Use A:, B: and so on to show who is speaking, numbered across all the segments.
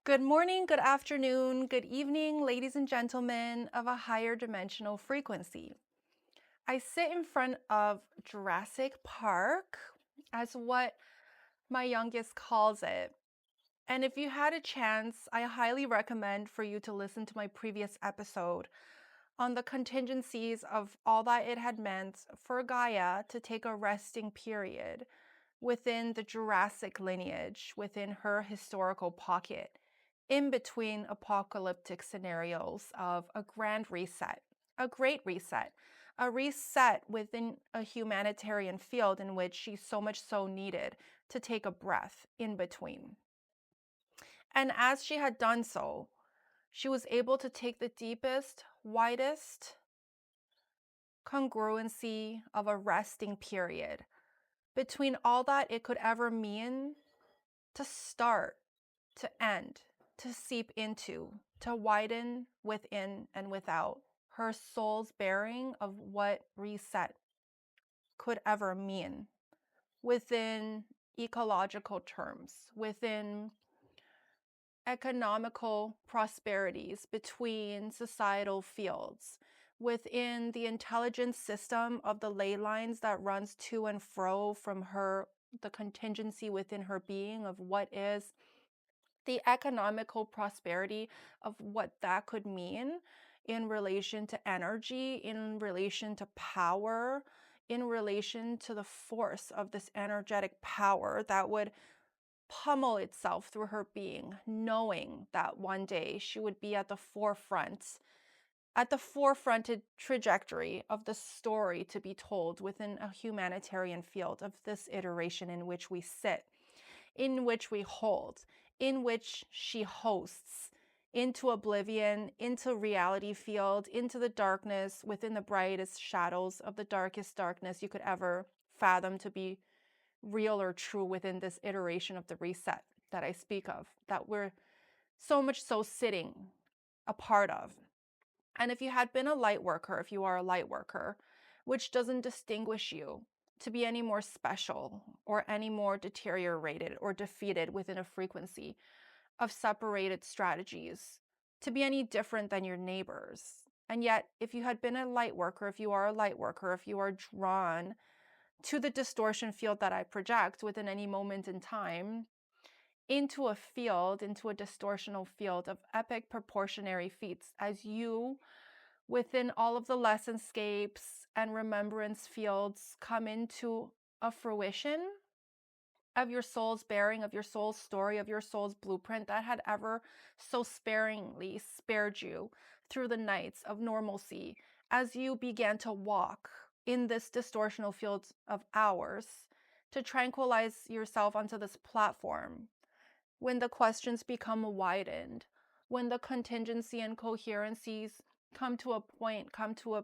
A: Good morning, good afternoon, good evening, ladies and gentlemen of a higher dimensional frequency. I sit in front of Jurassic Park, as what my youngest calls it. And if you had a chance, I highly recommend for you to listen to my previous episode on the contingencies of all that it had meant for Gaia to take a resting period within the Jurassic lineage, within her historical pocket, in between apocalyptic scenarios of a grand reset, a great reset, a reset within a humanitarian field in which she so much so needed to take a breath in between. And as she had done so, she was able to take the deepest, widest congruency of a resting period between all that it could ever mean to start, to end, to seep into, to widen within and without her soul's bearing of what reset could ever mean within ecological terms, within economical prosperities between societal fields, within the intelligence system of the ley lines that runs to and fro from her, the contingency within her being of what is the economical prosperity of what that could mean in relation to energy, in relation to power, in relation to the force of this energetic power that would pummel itself through her being, knowing that one day she would be at the forefronted trajectory of the story to be told within a humanitarian field of this iteration in which we sit, in which we hold, in which she hosts into oblivion, into reality field, into the darkness, within the brightest shadows of the darkest darkness you could ever fathom to be real or true within this iteration of the reset that I speak of, that we're so much so sitting a part of. And if you had been a light worker, if you are a light worker, which doesn't distinguish you to be any more special or any more deteriorated or defeated within a frequency of separated strategies, to be any different than your neighbors. And yet, if you had been a light worker, if you are a light worker, if you are drawn to the distortion field that I project within any moment in time, into a field, into a distortional field of epic proportionary feats, as you within all of the lessonscapes and remembrance fields come into a fruition of your soul's bearing, of your soul's story, of your soul's blueprint that had ever so sparingly spared you through the nights of normalcy as you began to walk in this distortional field of hours to tranquilize yourself onto this platform. When the questions become widened, when the contingency and coherencies come to a point, come to a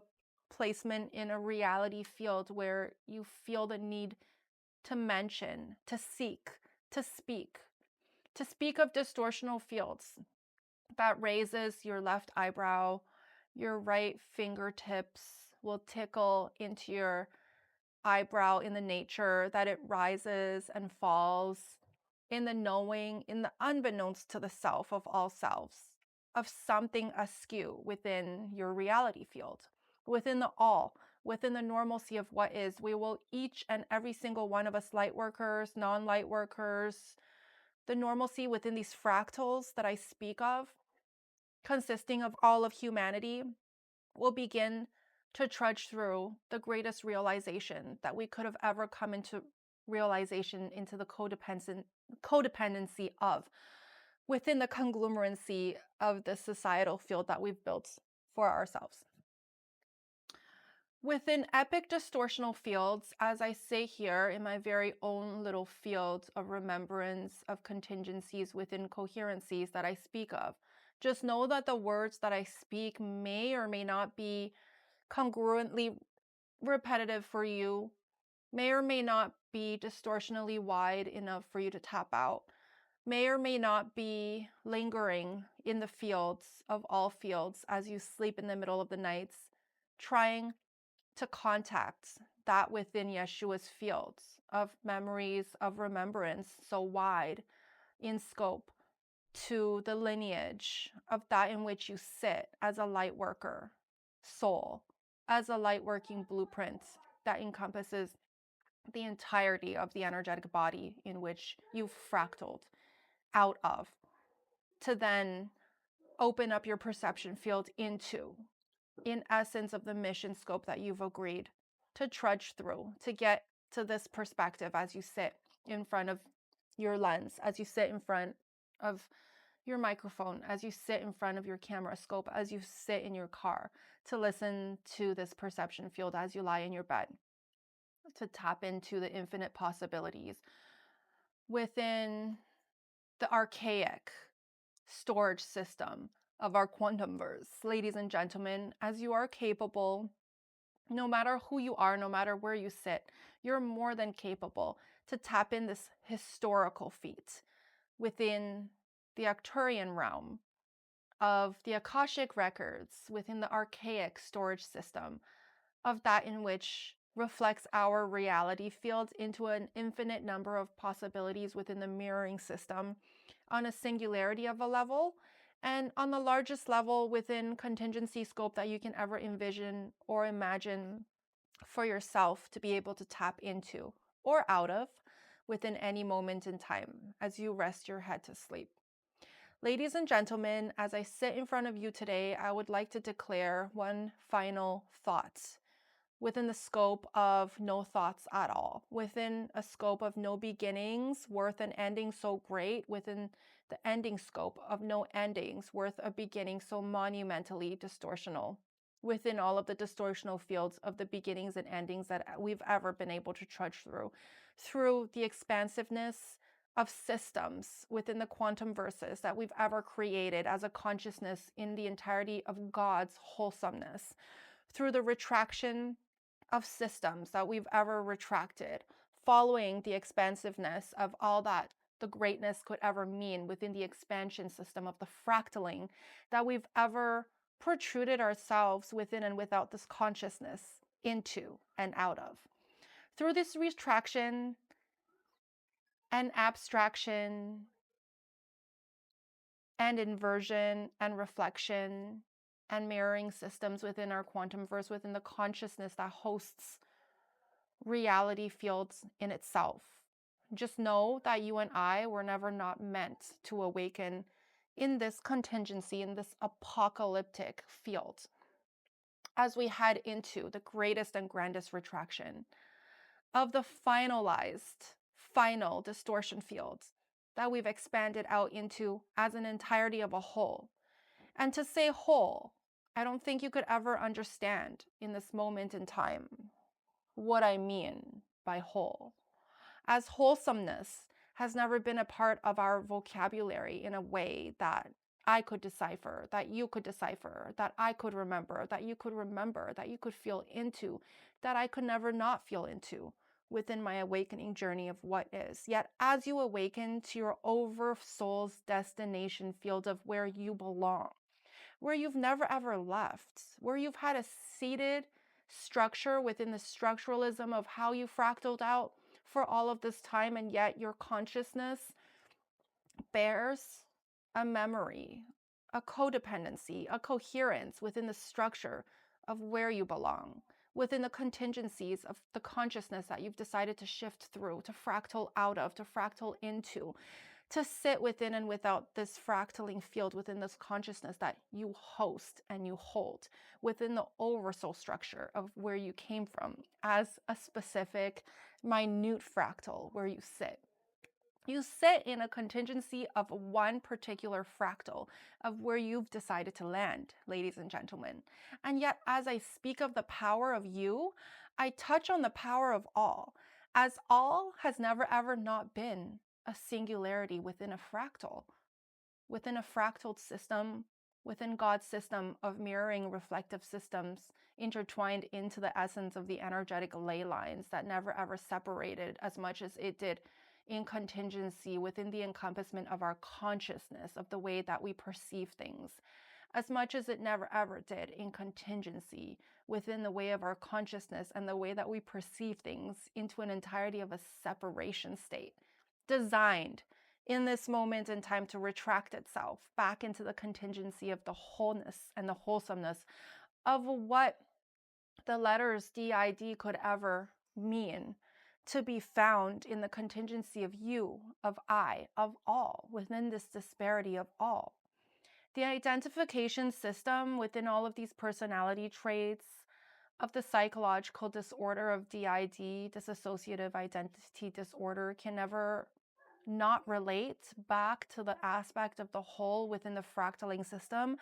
A: placement in a reality field where you feel the need to mention, to seek, to speak of distortional fields that raises your left eyebrow, your right fingertips will tickle into your eyebrow in the nature that it rises and falls in the knowing, in the unbeknownst to the self of all selves, of something askew within your reality field, within the all, within the normalcy of what is. We will each and every single one of us, light workers, non-light workers, the normalcy within these fractals that I speak of, consisting of all of humanity, will begin to trudge through the greatest realization that we could have ever come into realization into the codependency of within the conglomerancy of the societal field that we've built for ourselves. Within epic distortional fields, as I say here in my very own little field of remembrance of contingencies within coherencies that I speak of, just know that the words that I speak may or may not be congruently repetitive for you, may or may not be distortionally wide enough for you to tap out, may or may not be lingering in the fields of all fields as you sleep in the middle of the nights, trying to contact that within Yeshua's fields of memories, of remembrance, so wide in scope, to the lineage of that in which you sit as a light worker soul, as a light working blueprint that encompasses the entirety of the energetic body in which you've fractaled out of, to then open up your perception field into, in essence, of the mission scope that you've agreed to trudge through to get to this perspective as you sit in front of your lens, as you sit in front of your microphone, as you sit in front of your camera scope, as you sit in your car, to listen to this perception field as you lie in your bed, to tap into the infinite possibilities within the archaic storage system of our Quantumverse. Ladies and gentlemen, as you are capable, no matter who you are, no matter where you sit, you're more than capable to tap in this historical feat within the Arcturian realm of the Akashic records, within the archaic storage system of that in which reflects our reality field into an infinite number of possibilities within the mirroring system on a singularity of a level, and on the largest level within contingency scope that you can ever envision or imagine for yourself to be able to tap into or out of within any moment in time as you rest your head to sleep. Ladies and gentlemen, as I sit in front of you today, I would like to declare one final thought within the scope of no thoughts at all, within a scope of no beginnings worth an ending so great, within the ending scope of no endings worth a beginning so monumentally distortional, within all of the distortional fields of the beginnings and endings that we've ever been able to trudge through the expansiveness of systems within the quantum verses that we've ever created as a consciousness in the entirety of God's wholesomeness, through the retraction of systems that we've ever retracted, following the expansiveness of all that the greatness could ever mean within the expansion system of the fractaling that we've ever protruded ourselves within and without this consciousness into and out of. Through this retraction and abstraction and inversion and reflection and mirroring systems within our quantum verse, within the consciousness that hosts reality fields in itself. Just know that you and I were never not meant to awaken in this contingency, in this apocalyptic field, as we head into the greatest and grandest retraction of the final distortion field that we've expanded out into as an entirety of a whole. And to say whole, I don't think you could ever understand in this moment in time what I mean by whole, as wholesomeness has never been a part of our vocabulary in a way that I could decipher, that you could decipher, that I could remember, that you could feel into, that I could never not feel into within my awakening journey of what is. Yet as you awaken to your oversoul's destination field of where you belong, where you've never ever left, where you've had a seated structure within the structuralism of how you fractaled out for all of this time, and yet your consciousness bears a memory, a codependency, a coherence within the structure of where you belong, within the contingencies of the consciousness that you've decided to shift through, to fractal out of, to fractal into, to sit within and without this fractaling field, within this consciousness that you host and you hold within the oversoul structure of where you came from as a specific minute fractal where you sit. You sit in a contingency of one particular fractal of where you've decided to land, ladies and gentlemen. And yet, as I speak of the power of you, I touch on the power of all, as all has never ever not been a singularity within a fractal fractaled system, within God's system of mirroring reflective systems intertwined into the essence of the energetic ley lines that never ever separated as much as it did in contingency within the encompassment of our consciousness, of the way that we perceive things, as much as it never ever did in contingency within the way of our consciousness and the way that we perceive things into an entirety of a separation state, designed in this moment in time to retract itself back into the contingency of the wholeness and the wholesomeness of what the letters DID could ever mean, to be found in the contingency of you, of I, of all, within this disparity of all. The identification system within all of these personality traits of the psychological disorder of DID, dissociative identity disorder, can never not relate back to the aspect of the whole within the fractaling system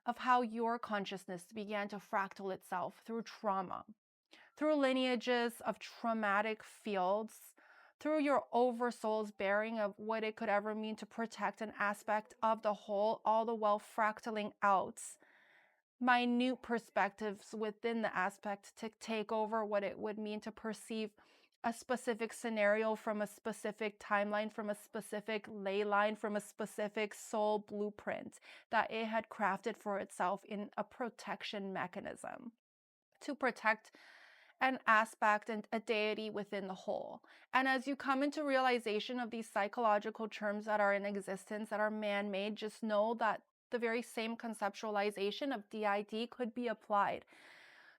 A: of how your consciousness began to fractal itself through trauma, through lineages of traumatic fields, through your oversoul's bearing of what it could ever mean to protect an aspect of the whole, all the while fractaling out minute perspectives within the aspect to take over what it would mean to perceive a specific scenario from a specific timeline, from a specific ley line, from a specific soul blueprint that it had crafted for itself in a protection mechanism to protect an aspect and a deity within the whole. And as you come into realization of these psychological terms that are in existence, that are man-made, just know that the very same conceptualization of DID could be applied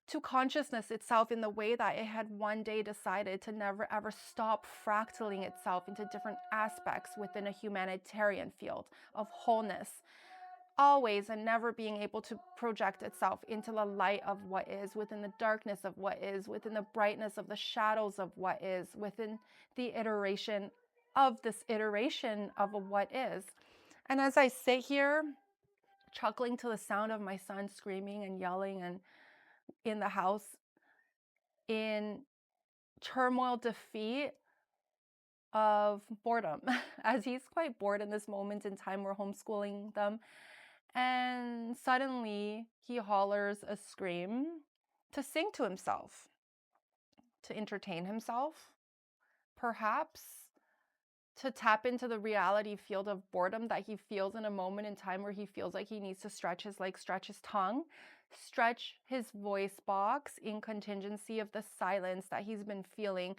A: to consciousness itself in the way that it had one day decided to never ever stop fractaling itself into different aspects within a humanitarian field of wholeness, always and never being able to project itself into the light of what is, within the darkness of what is, within the brightness of the shadows of what is, within the iteration of this iteration of a what is. And as I sit here chuckling to the sound of my son screaming and yelling and in the house in turmoil, defeat of boredom, as he's quite bored in this moment in time, we're homeschooling them. And suddenly he hollers a scream to sing to himself, to entertain himself, perhaps to tap into the reality field of boredom that he feels in a moment in time where he feels like he needs to stretch his legs, stretch his tongue, stretch his voice box in contingency of the silence that he's been feeling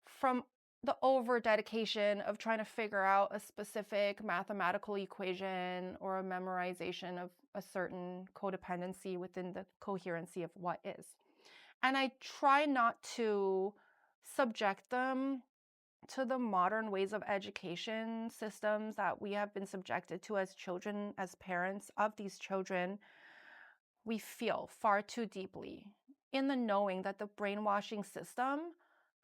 A: from the over dedication of trying to figure out a specific mathematical equation or a memorization of a certain codependency within the coherency of what is. And I try not to subject them to the modern ways of education systems that we have been subjected to as children, as parents of these children. We feel far too deeply in the knowing that the brainwashing system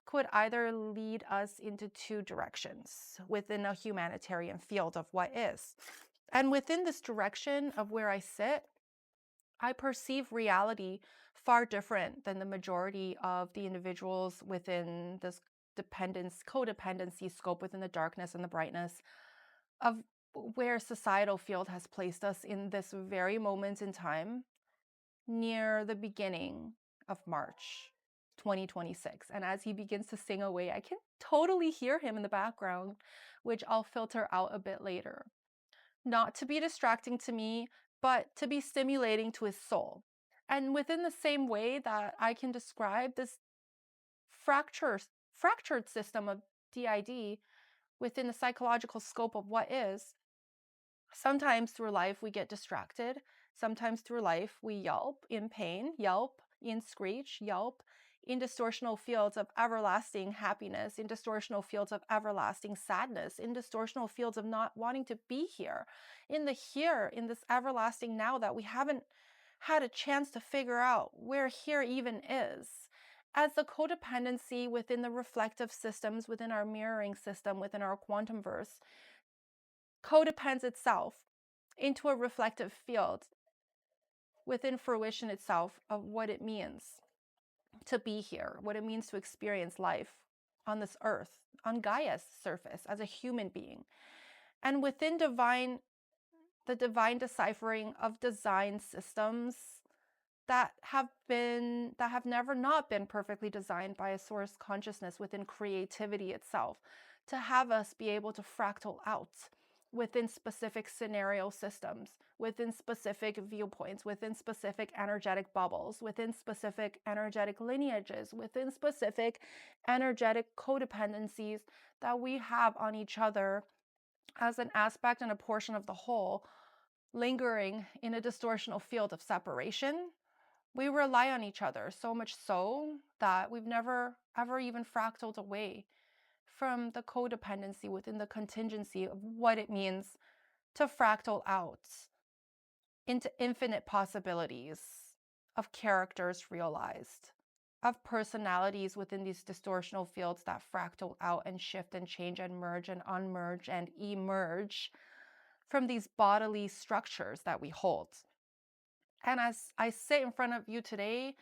A: could either lead us into two directions within a humanitarian field of what is. And within this direction of where I sit, I perceive reality far different than the majority of the individuals within this codependency scope within the darkness and the brightness of where societal field has placed us in this very moment in time near the beginning of March 2026. And as he begins to sing away, I can totally hear him in the background, which I'll filter out a bit later. Not to be distracting to me, but to be stimulating to his soul. And within the same way that I can describe this fractured system of DID within the psychological scope of what is, sometimes through life we get distracted. Sometimes through life we yelp in pain, yelp in screech, yelp in distortional fields of everlasting happiness, in distortional fields of everlasting sadness, in distortional fields of not wanting to be here, in this everlasting now that we haven't had a chance to figure out where here even is. As the codependency within the reflective systems, within our mirroring system, within our Quantumverse, codepends itself into a reflective field within fruition itself of what it means to be here, what it means to experience life on this earth, on Gaia's surface as a human being. And within the divine deciphering of design systems that have never not been perfectly designed by a source consciousness within creativity itself, to have us be able to fractal out within specific scenario systems, within specific viewpoints, within specific energetic bubbles, within specific energetic lineages, within specific energetic codependencies that we have on each other as an aspect and a portion of the whole, lingering in a distortional field of separation, we rely on each other so much so that we've never ever even fractaled away from the codependency within the contingency of what it means to fractal out into infinite possibilities of characters realized, of personalities within these distortional fields that fractal out and shift and change and merge and unmerge and emerge from these bodily structures that we hold. And as I sit in front of you today,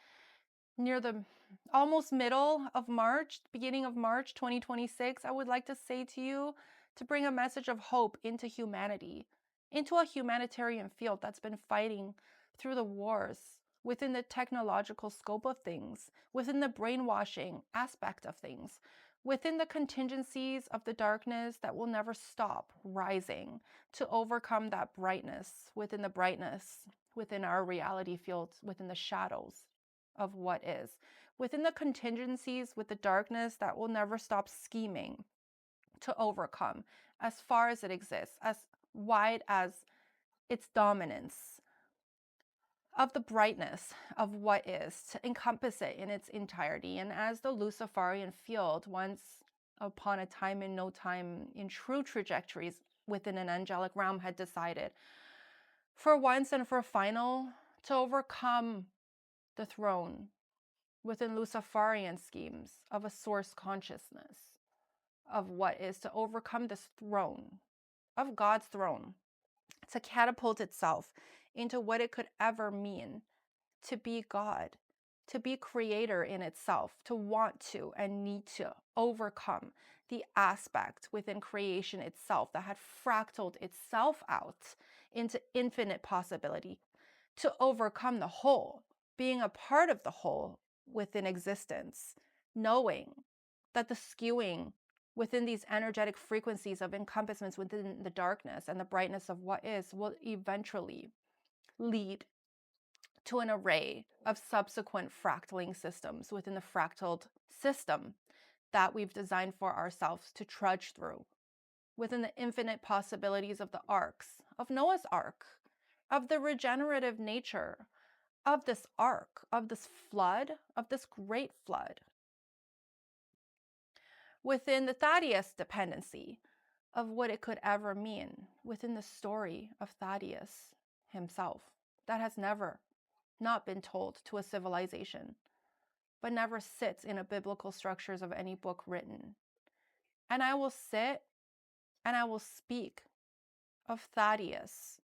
A: near the almost middle of March, beginning of March 2026, I would like to say to you to bring a message of hope into humanity, into a humanitarian field that's been fighting through the wars, within the technological scope of things, within the brainwashing aspect of things, within the contingencies of the darkness that will never stop rising to overcome that brightness, within our reality fields, within the shadows of what is, within the contingencies with the darkness that will never stop scheming to overcome as far as it exists, as wide as its dominance of the brightness of what is, to encompass it in its entirety. And as the Lucefarian field, once upon a time in no time, in true trajectories within an angelic realm, had decided for once and for final to overcome the throne within Lucefarian schemes of a source consciousness of what is, to overcome this throne of God's throne, to catapult itself into what it could ever mean to be God, to be creator in itself, to want to and need to overcome the aspect within creation itself that had fractaled itself out into infinite possibility, to overcome the whole, being a part of the whole within existence, knowing that the skewing within these energetic frequencies of encompassments within the darkness and the brightness of what is will eventually lead to an array of subsequent fractaling systems within the fractaled system that we've designed for ourselves to trudge through, within the infinite possibilities of the arcs, of Noah's Ark, of the regenerative nature of this ark, of this flood, of this great flood, within the Thaddeus dependency of what it could ever mean, within the story of Thaddeus himself that has never not been told to a civilization, but never sits in a biblical structures of any book written. And I will sit and I will speak of Thaddeus,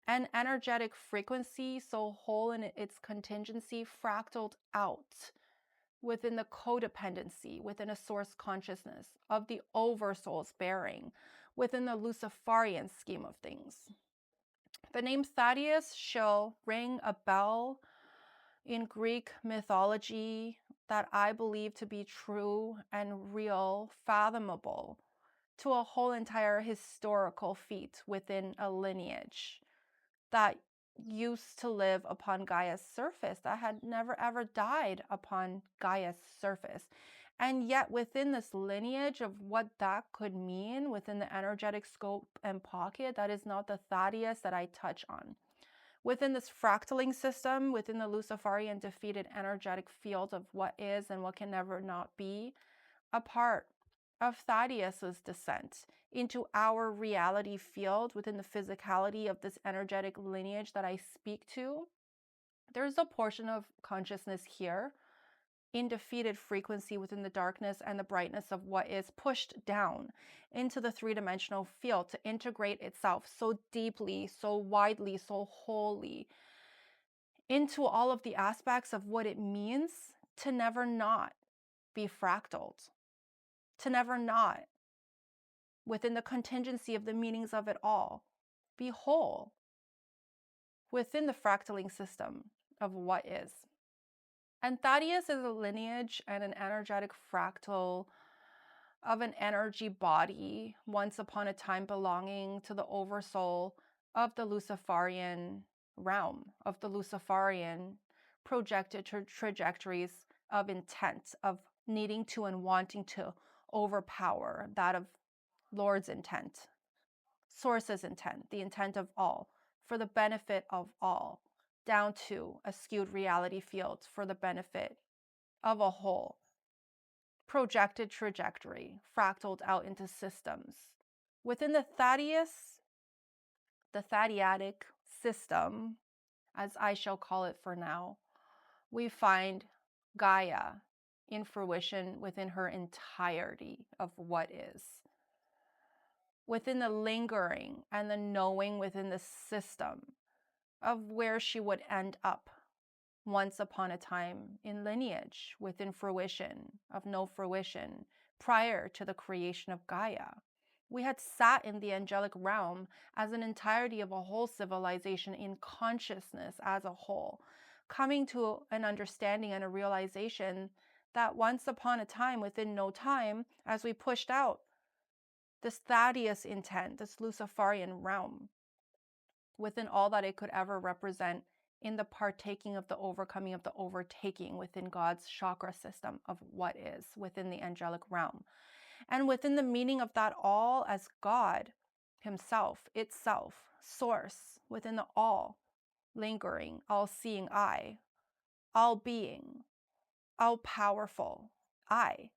A: an energetic frequency so whole in its contingency, fractaled out within the codependency, within a source consciousness of the oversoul's bearing, within the Lucefarian scheme of things. The name Thaddeus shall ring a bell in Greek mythology that I believe to be true and real, fathomable to a whole entire historical feat within a lineage that used to live upon Gaia's surface, that had never ever died upon Gaia's surface. And yet within this lineage of what that could mean within the energetic scope and pocket, that is not the Thaddeus that I touch on. Within this fractaling system, within the Lucefarian defeated energetic field of what is and what can never not be, a part of Thaddeus's descent into our reality field within the physicality of this energetic lineage that I speak to, there's a portion of consciousness here in defeated frequency within the darkness and the brightness of what is pushed down into the three-dimensional field to integrate itself so deeply, so widely, so wholly into all of the aspects of what it means to never not be fractaled, to never not, within the contingency of the meanings of it all, be whole within the fractaling system of what is. And Thaddeus is a lineage and an energetic fractal of an energy body, once upon a time belonging to the oversoul of the Lucefarian realm, of the Lucefarian projected trajectories of intent, of needing to and wanting to overpower that of Lord's intent source's intent, the intent of all, for the benefit of all, down to a skewed reality field for the benefit of a whole. Projected trajectory, fractaled out into systems. Within the Thadiadic system, as I shall call it for now, we find Gaia in fruition within her entirety of what is. Within the lingering and the knowing within the system of where she would end up once upon a time in lineage, within fruition of no fruition, prior to the creation of Gaia. We had sat in the angelic realm as an entirety of a whole civilization in consciousness as a whole, coming to an understanding and a realization that once upon a time, within no time, as we pushed out this Thaddeus intent, this Lucefarian realm, within all that it could ever represent in the partaking of the overcoming of the overtaking within God's chakra system of what is within the angelic realm. And within the meaning of that all as God himself, itself, source, within the all, lingering, all-seeing I, all being, all powerful I,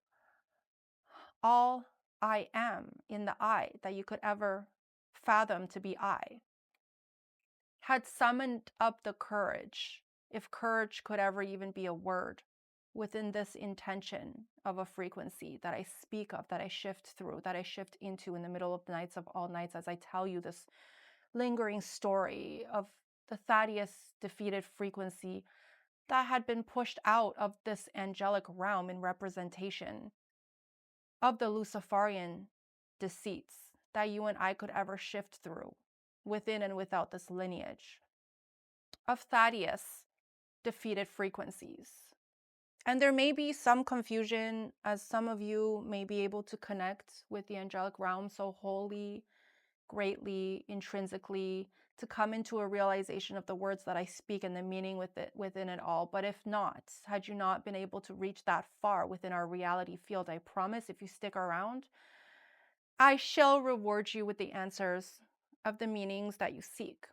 A: all I am in the I that you could ever fathom to be I, had summoned up the courage, if courage could ever even be a word, within this intention of a frequency that I speak of, that I shift through, that I shift into in the middle of the nights of all nights, as I tell you this lingering story of the Thaddeus defeated frequency that had been pushed out of this angelic realm in representation of the Lucefarian deceits that you and I could ever shift through within and without this lineage of Thaddeus defeated frequencies. And there may be some confusion, as some of you may be able to connect with the angelic realm so wholly, greatly, intrinsically, to come into a realization of the words that I speak and the meaning within it all. But if not, had you not been able to reach that far within our reality field, I promise if you stick around, I shall reward you with the answers of the meanings that you seek.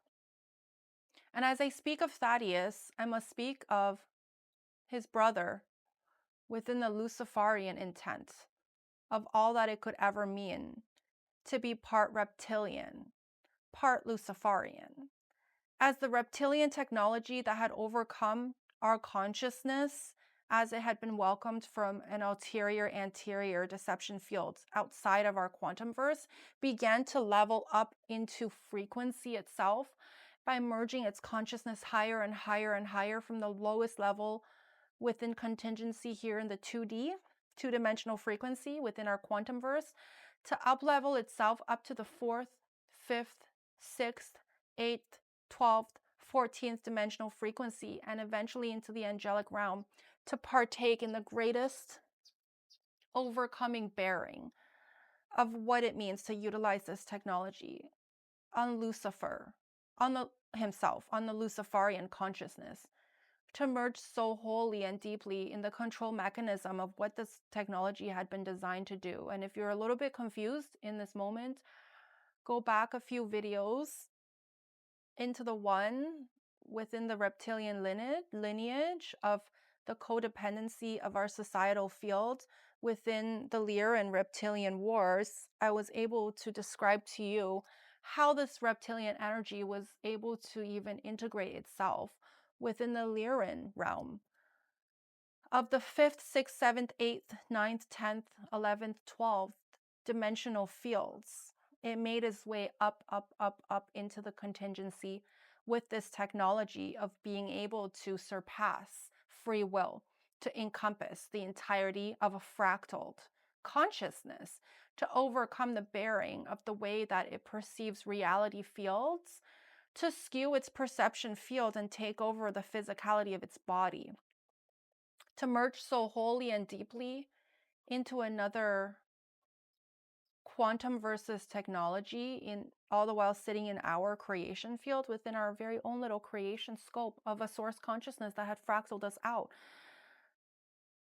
A: And as I speak of Thaddeus, I must speak of his brother within the Lucefarian intent of all that it could ever mean to be part reptilian, part Lucefarian. As the reptilian technology that had overcome our consciousness, as it had been welcomed from an ulterior-anterior deception field outside of our Quantumverse, began to level up into frequency itself by merging its consciousness higher and higher and higher from the lowest level within contingency here in the 2D, two-dimensional frequency within our Quantumverse, to up-level itself up to the 4th, 5th, 6th, 8th, 12th, 14th dimensional frequency, and eventually into the angelic realm to partake in the greatest overcoming bearing of what it means to utilize this technology on Lucifer, on himself, on the Lucefarian consciousness, to merge so wholly and deeply in the control mechanism of what this technology had been designed to do. And if you're a little bit confused in this moment, go back a few videos into the one within the reptilian lineage of the codependency of our societal field within the Lear and reptilian wars. I was able to describe to you how this reptilian energy was able to even integrate itself within the Lyran realm of the 5th, 6th, 7th, 8th, 9th, 10th, 11th, 12th dimensional fields. It made its way up, up, up, up into the contingency with this technology of being able to surpass free will, to encompass the entirety of a fractaled consciousness, to overcome the bearing of the way that it perceives reality fields, to skew its perception field and take over the physicality of its body, to merge so wholly and deeply into another quantum versus technology, in all the while sitting in our creation field within our very own little creation scope of a source consciousness that had fractaled us out.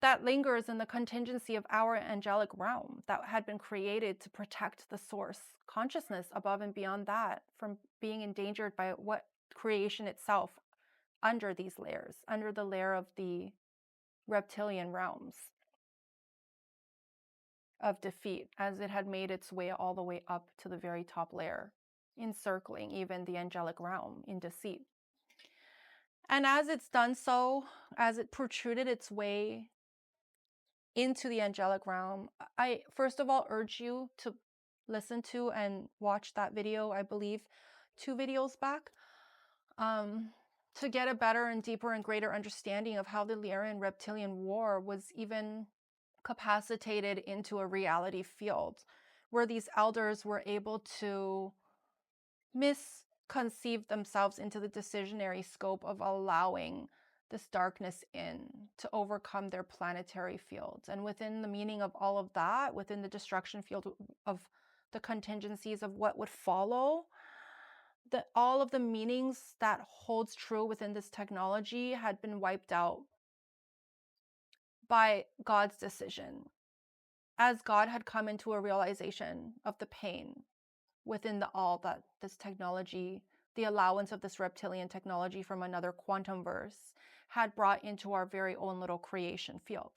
A: that lingers in the contingency of our angelic realm that had been created to protect the source consciousness above and beyond that from being endangered by what creation itself under these layers, under the layer of the reptilian realms of Deceit, as it had made its way all the way up to the very top layer, encircling even the angelic realm in Deceit. And as it's done so, as it protruded its way into the angelic realm, I first of all urge you to listen to and watch that video, I believe 2 videos back, to get a better and deeper and greater understanding of how the Lyrian reptilian war was even capacitated into a reality field where these elders were able to misconceive themselves into the decisionary scope of allowing this darkness in to overcome their planetary fields. And within the meaning of all of that, within the destruction field of the contingencies of what would follow, all of the meanings that holds true within this technology had been wiped out by God's decision, as God had come into a realization of the pain within all that this technology, the allowance of this reptilian technology from another Quantumverse, had brought into our very own little creation field.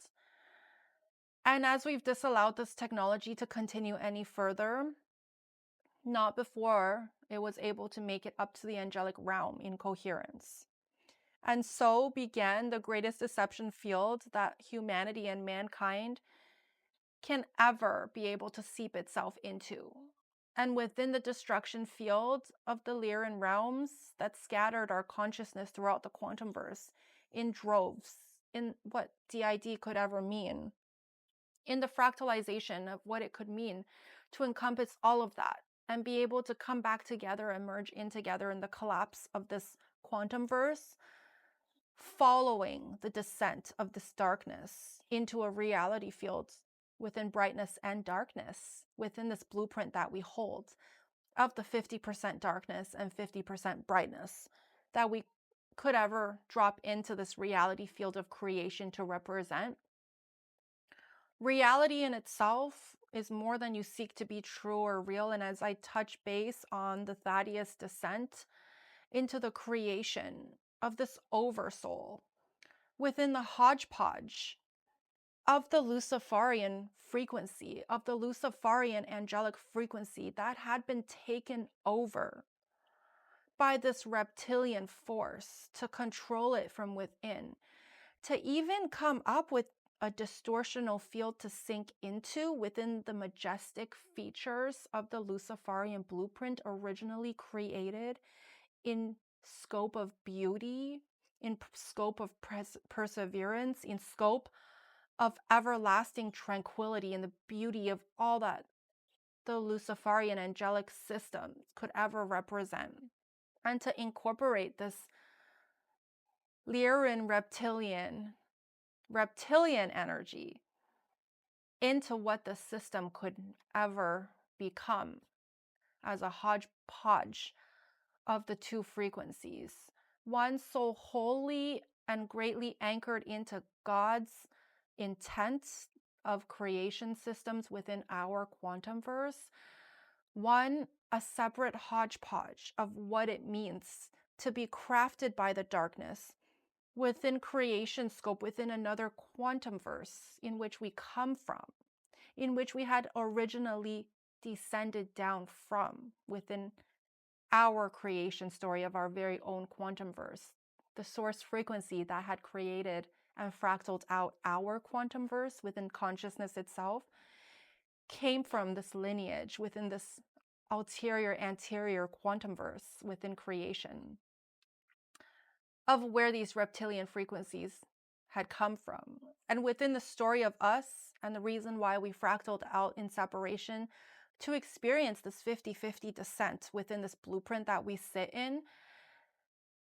A: And as we've disallowed this technology to continue any further, not before it was able to make it up to the angelic realm in coherence. And so began the greatest deception field that humanity and mankind can ever be able to seep itself into. And within the destruction field of the Lyrian realms that scattered our consciousness throughout the Quantumverse in droves, in what DID could ever mean, in the fractalization of what it could mean to encompass all of that and be able to come back together and merge in together in the collapse of this Quantumverse, following the descent of this darkness into a reality field within brightness and darkness, within this blueprint that we hold of the 50% darkness and 50% brightness that we could ever drop into this reality field of creation to represent. Reality in itself is more than you seek to be true or real. And as I touch base on the Thaddeus descent into the creation of this oversoul within the hodgepodge of the Lucefarian frequency, of the Lucefarian angelic frequency that had been taken over by this reptilian force to control it from within, to even come up with a distortional field to sink into within the majestic features of the Lucefarian blueprint originally created in scope of beauty, in scope of perseverance, in scope of everlasting tranquility and the beauty of all that the Lucefarian angelic system could ever represent. And to incorporate this Lyrian reptilian energy into what the system could ever become as a hodgepodge of the 2 frequencies. One so wholly and greatly anchored into God's intent of creation systems within our Quantumverse. One, a separate hodgepodge of what it means to be crafted by the darkness within creation scope, within another Quantumverse in which we come from, in which we had originally descended down from within our creation story of our very own Quantumverse, the source frequency that had created and fractaled out our Quantumverse within consciousness itself came from this lineage within this ulterior anterior Quantumverse within creation of where these reptilian frequencies had come from. And within the story of us and the reason why we fractaled out in separation to experience this 50-50 descent within this blueprint that we sit in,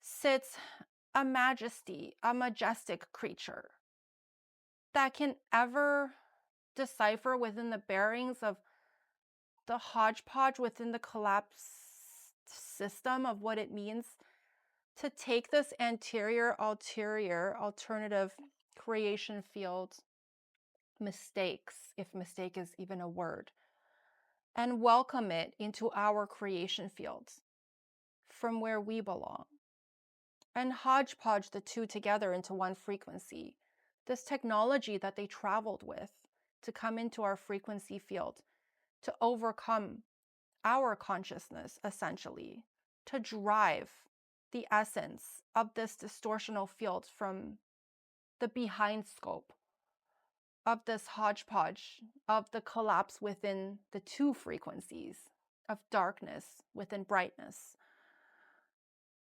A: sits a majesty, a majestic creature that can ever decipher within the bearings of the hodgepodge within the collapsed system of what it means to take this anterior, ulterior, alternative creation field mistakes, if mistake is even a word, and welcome it into our creation fields from where we belong, and hodgepodge the two together into one frequency. This technology that they traveled with to come into our frequency field, to overcome our consciousness, essentially, to drive the essence of this distortional field from the behind scope of this hodgepodge of the collapse within the two frequencies of darkness within brightness,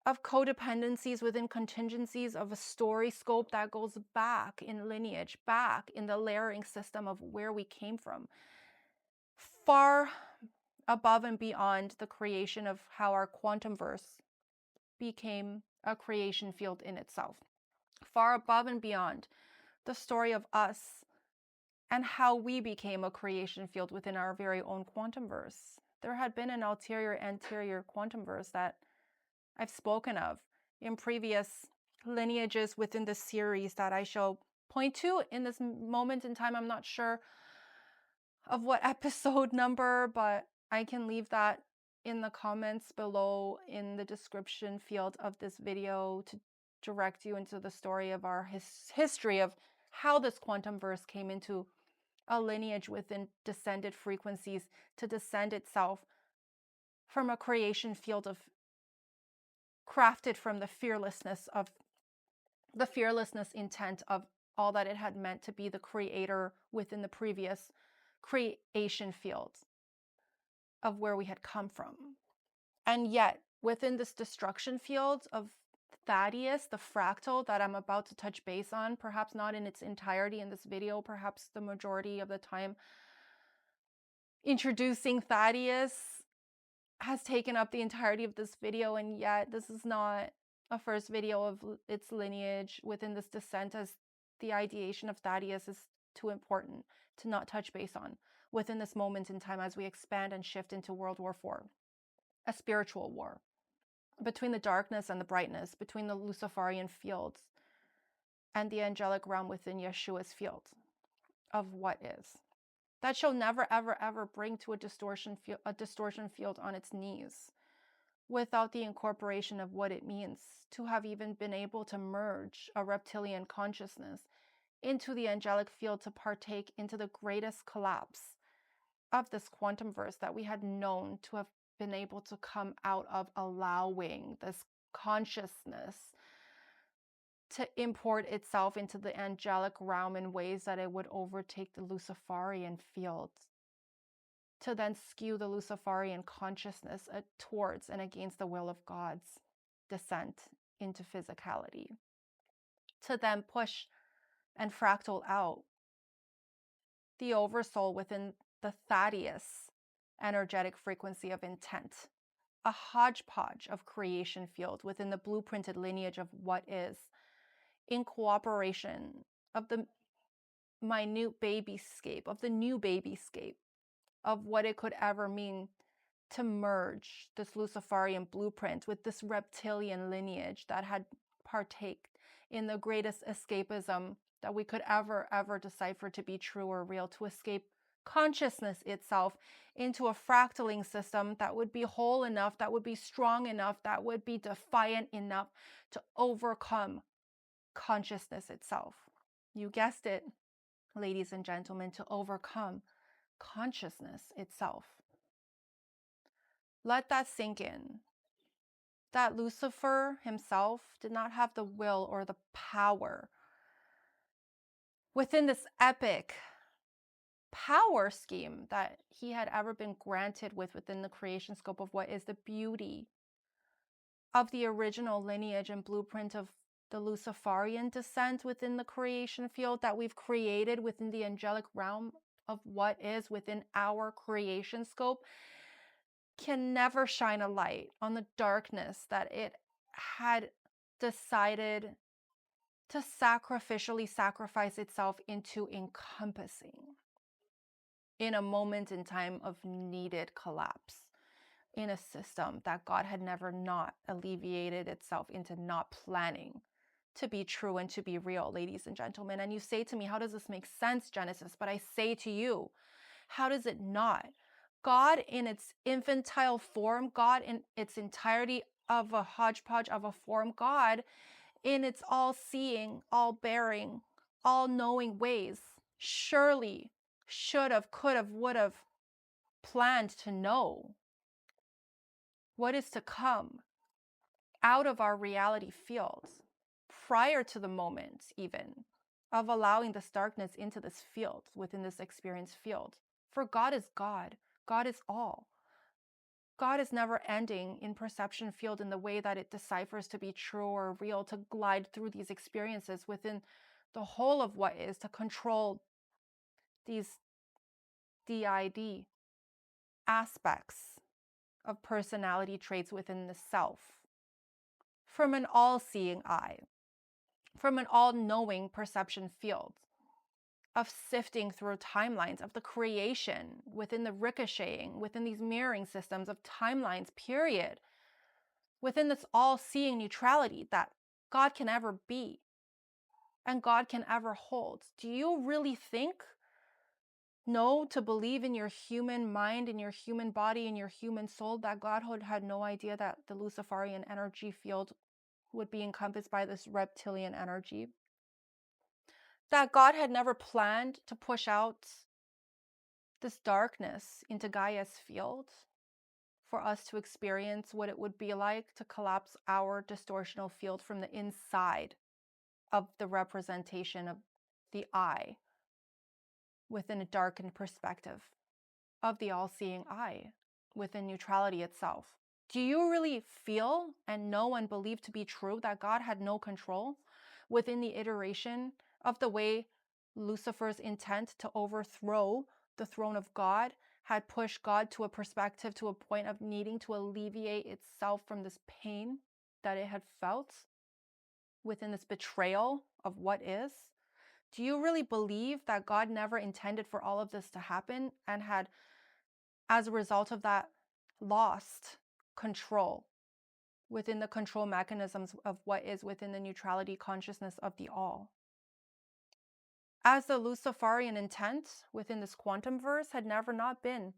A: of codependencies within contingencies, of a story scope that goes back in lineage, back in the layering system of where we came from, far above and beyond the creation of how our Quantumverse became a creation field in itself, far above and beyond the story of us and how we became a creation field within our very own Quantumverse. There had been an ulterior anterior Quantumverse that I've spoken of in previous lineages within the series that I shall point to in this moment in time. I'm not sure of what episode number, but I can leave that in the comments below in the description field of this video to direct you into the story of our history of how this Quantumverse came into a lineage within descended frequencies to descend itself from a creation field of crafted from the fearlessness intent of all that it had meant to be the creator within the previous creation field of where we had come from. And yet, within this destruction field of Thaddeus, the fractal that I'm about to touch base on, perhaps not in its entirety in this video, perhaps the majority of the time, introducing Thaddeus has taken up the entirety of this video, and yet this is not a first video of its lineage within this descent, as the ideation of Thaddeus is too important to not touch base on within this moment in time as we expand and shift into World War IV, a spiritual war between the darkness and the brightness, between the Lucefarian fields and the angelic realm within Yeshua's field of what is. That shall never, ever, ever bring to a distortion field on its knees without the incorporation of what it means to have even been able to merge a reptilian consciousness into the angelic field to partake into the greatest collapse of this Quantumverse that we had known to have been able to come out of, allowing this consciousness to import itself into the angelic realm in ways that it would overtake the Lucefarian field, to then skew the Lucefarian consciousness towards and against the will of God's descent into physicality, to then push and fractal out the oversoul within the Thaddeus energetic frequency of intent, a hodgepodge of creation field within the blueprinted lineage of what is, in cooperation of the minute babyscape, of the new babyscape, of what it could ever mean to merge this Lucefarian blueprint with this reptilian lineage that had partaked in the greatest escapism that we could ever decipher to be true or real, to escape consciousness itself into a fractaling system that would be whole enough, that would be strong enough, that would be defiant enough to overcome consciousness itself. You guessed it, ladies and gentlemen, to overcome consciousness itself. Let that sink in. That Lucifer himself did not have the will or the power within this epic power scheme that he had ever been granted within the creation scope of what is the beauty of the original lineage and blueprint of the Lucefarian descent within the creation field that we've created within the angelic realm of what is within our creation scope, can never shine a light on the darkness that it had decided to sacrificially sacrifice itself into encompassing in a moment in time of needed collapse in a system that God had never not alleviated itself into not planning to be true and to be real, ladies and gentlemen. And you say to me, how does this make sense, Genesis? But I say to you, how does it not? God in its infantile form, God in its entirety of a hodgepodge of a form, God in its all-seeing, all-bearing, all-knowing ways, surely should have, could have, would have planned to know what is to come out of our reality field prior to the moment even of allowing this darkness into this field, within this experience field. For God is God. God is all. God is never ending in perception field in the way that it deciphers to be true or real, to glide through these experiences within the whole of what is, to control these DID aspects of personality traits within the self from an all-seeing eye, from an all-knowing perception field, of sifting through timelines, of the creation within the ricocheting, within these mirroring systems of timelines, period, within this all-seeing neutrality that God can ever be and God can ever hold. Do you really think, no, to believe in your human mind, in your human body, in your human soul, that God had no idea that the Lucefarian energy field would be encompassed by this reptilian energy? That God had never planned to push out this darkness into Gaia's field for us to experience what it would be like to collapse our distortional field from the inside of the representation of the I within a darkened perspective of the all-seeing I within neutrality itself. Do you really feel and know and believe to be true that God had no control within the iteration of the way Lucifer's intent to overthrow the throne of God had pushed God to a perspective, to a point of needing to alleviate itself from this pain that it had felt within this betrayal of what is? Do you really believe that God never intended for all of this to happen and had, as a result of that, lost control within the control mechanisms of what is within the neutrality consciousness of the all? As the Lucefarian intent within this Quantumverse had never not been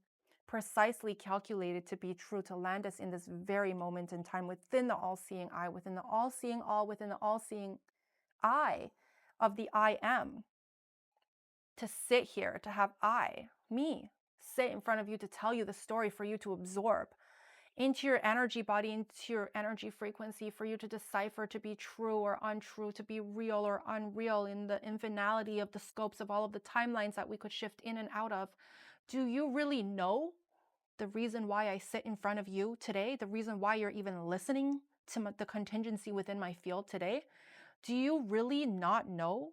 A: precisely calculated to be true, to land us in this very moment in time within the all-seeing I, within the all-seeing all, within the all-seeing I of the I am. To sit here, to have I, me, sit in front of you to tell you the story for you to absorb into your energy body, into your energy frequency, for you to decipher to be true or untrue, to be real or unreal in the infinality of the scopes of all of the timelines that we could shift in and out of. Do you really know the reason why I sit in front of you today? The reason why you're even listening to the contingency within my field today? Do you really not know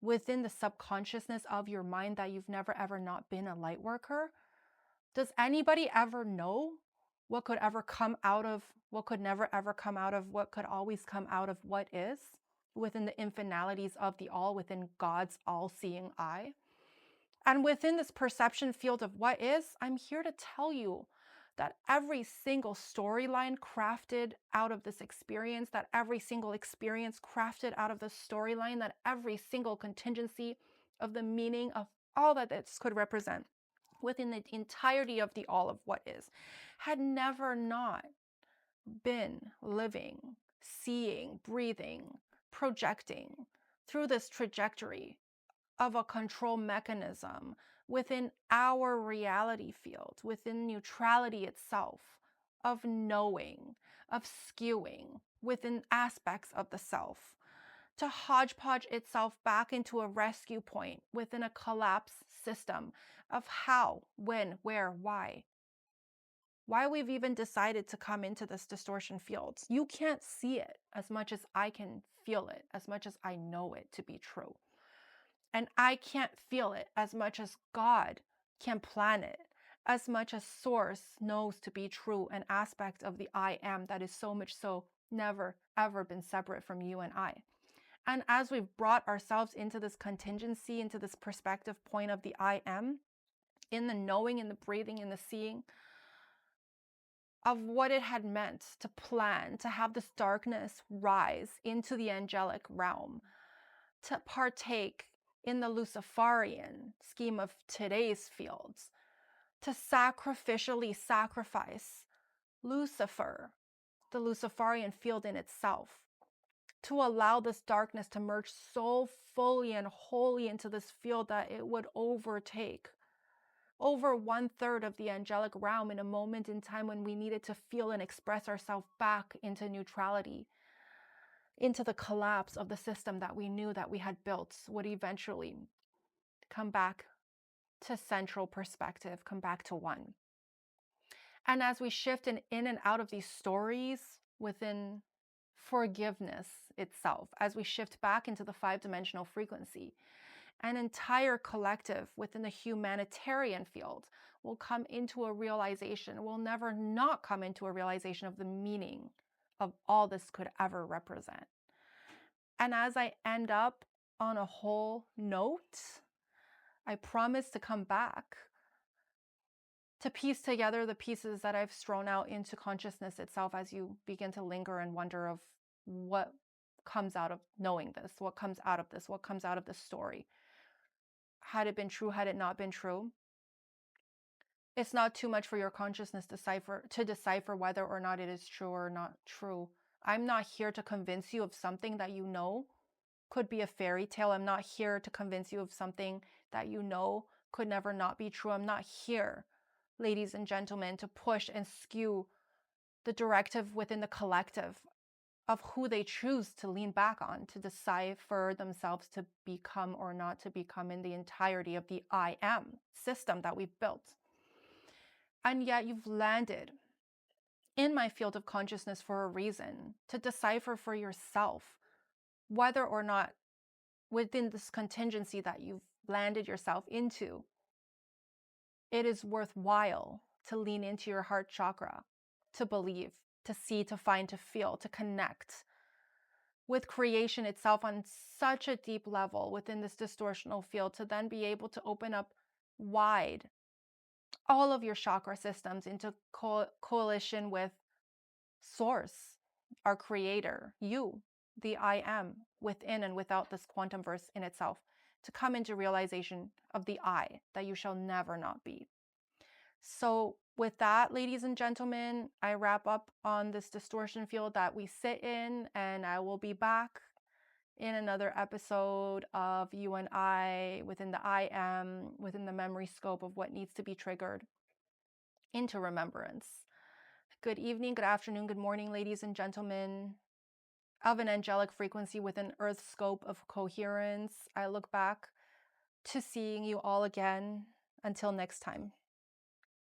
A: within the subconsciousness of your mind that you've never ever not been a light worker? Does anybody ever know what could ever come out of, what could never ever come out of, what could always come out of what is within the infinalities of the all, within God's all-seeing eye? And within this perception field of what is, I'm here to tell you that every single storyline crafted out of this experience, that every single experience crafted out of this storyline, that every single contingency of the meaning of all that this could represent within the entirety of the all of what is, had never not been living, seeing, breathing, projecting through this trajectory of a control mechanism within our reality field, within neutrality itself, of knowing, of skewing within aspects of the self, to hodgepodge itself back into a rescue point within a collapse system of how, when, where, why. Why we've even decided to come into this distortion field. You can't see it as much as I can feel it, as much as I know it to be true. And I can't feel it as much as God can plan it, as much as Source knows to be true, an aspect of the I am that is so much so never, ever been separate from you and I. And as we've brought ourselves into this contingency, into this perspective point of the I am, in the knowing, in the breathing, in the seeing, of what it had meant to plan, to have this darkness rise into the angelic realm, to partake in the Lucefarian scheme of today's fields, to sacrificially sacrifice Lucifer, the Lucefarian field in itself, to allow this darkness to merge so fully and wholly into this field that it would overtake over 1/3 of the angelic realm in a moment in time when we needed to feel and express ourselves back into neutrality, into the collapse of the system that we knew that we had built would eventually come back to central perspective, come back to one. And as we shift in and out of these stories within forgiveness itself, as we shift back into the 5-dimensional frequency, an entire collective within the humanitarian field will come into a realization, will never not come into a realization of the meaning of all this could ever represent. And as I end up on a whole note, I promise to come back to piece together the pieces that I've thrown out into consciousness itself as you begin to linger and wonder of what comes out of knowing this, what comes out of this, what comes out of this story. Had it been true? Had it not been true? It's not too much for your consciousness to decipher whether or not it is true or not true. I'm not here to convince you of something that you know could be a fairy tale. I'm not here to convince you of something that you know could never not be true. I'm not here, ladies and gentlemen, to push and skew the directive within the collective of who they choose to lean back on to decipher themselves to become or not to become in the entirety of the I am system that we've built. And yet you've landed in my field of consciousness for a reason, to decipher for yourself whether or not within this contingency that you've landed yourself into, it is worthwhile to lean into your heart chakra, to believe, to see, to find, to feel, to connect with creation itself on such a deep level within this distortional field, to then be able to open up wide all of your chakra systems into coalition with Source, our creator, you, the I am, within and without this quantum verse in itself, to come into realization of the I, that you shall never not be. So with that, ladies and gentlemen, I wrap up on this distortion field that we sit in, and I will be back in another episode of You and I, within the I am, within the memory scope of what needs to be triggered into remembrance. Good evening, good afternoon, good morning, ladies and gentlemen of an angelic frequency within Earth's scope of coherence. I look back to seeing you all again. Until next time.